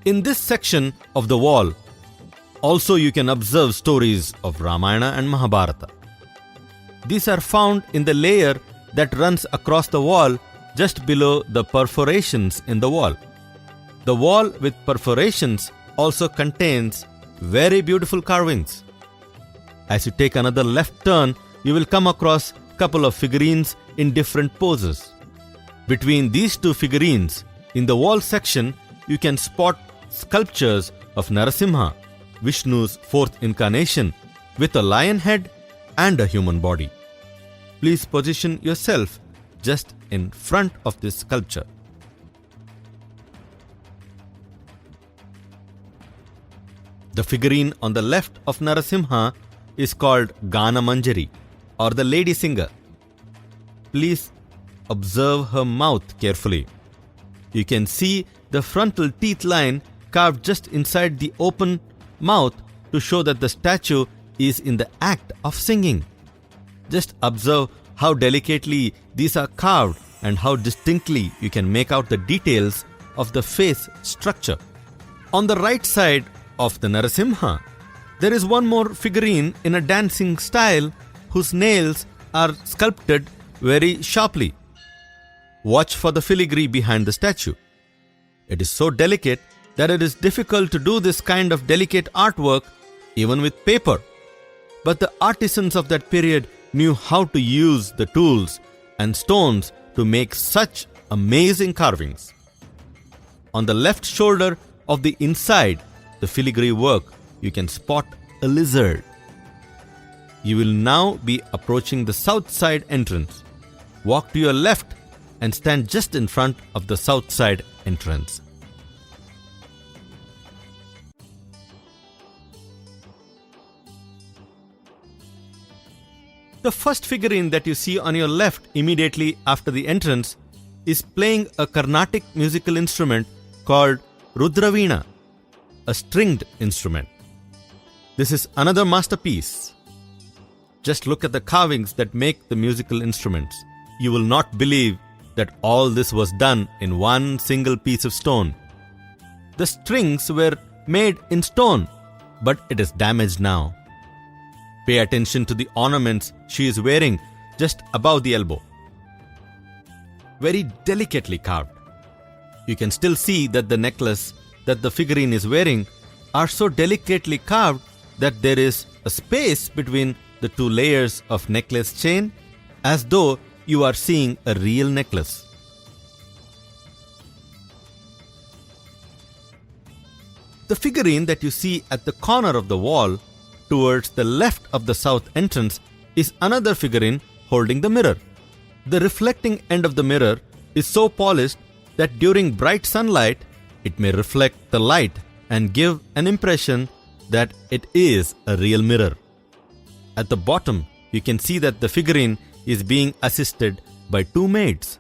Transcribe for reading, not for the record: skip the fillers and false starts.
In this section of the wall, also you can observe stories of Ramayana and Mahabharata. These are found in the layer that runs across the wall just below the perforations in the wall. The wall with perforations also contains very beautiful carvings. As you take another left turn, you will come across a couple of figurines in different poses. Between these two figurines, in the wall section, you can spot sculptures of Narasimha, Vishnu's fourth incarnation, with a lion head and a human body. Please position yourself just in front of this sculpture. The figurine on the left of Narasimha is called Gana Manjari, or the lady singer. Please observe her mouth carefully. You can see the frontal teeth line carved just inside the open mouth to show that the statue is in the act of singing. Just observe how delicately these are carved and how distinctly you can make out the details of the face structure. On the right side of the Narasimha, there is one more figurine in a dancing style whose nails are sculpted very sharply. Watch for the filigree behind the statue. It is so delicate that it is difficult to do this kind of delicate artwork even with paper. But the artisans of that period knew how to use the tools and stones to make such amazing carvings. On the left shoulder of the inside, the filigree work, you can spot a lizard. You will now be approaching the south side entrance. Walk to your left and stand just in front of the south side entrance. The first figurine that you see on your left immediately after the entrance is playing a Carnatic musical instrument called Rudraveena, a stringed instrument. This is another masterpiece. Just look at the carvings that make the musical instruments. You will not believe that all this was done in one single piece of stone. The strings were made in stone, but it is damaged now. Pay attention to the ornaments she is wearing just above the elbow. Very delicately carved. You can still see that the necklace that the figurine is wearing are so delicately carved that there is a space between the two layers of necklace chain, as though you are seeing a real necklace. The figurine that you see at the corner of the wall towards the left of the south entrance is another figurine holding the mirror. The reflecting end of the mirror is so polished that during bright sunlight, it may reflect the light and give an impression that it is a real mirror. At the bottom, you can see that the figurine is being assisted by two maids.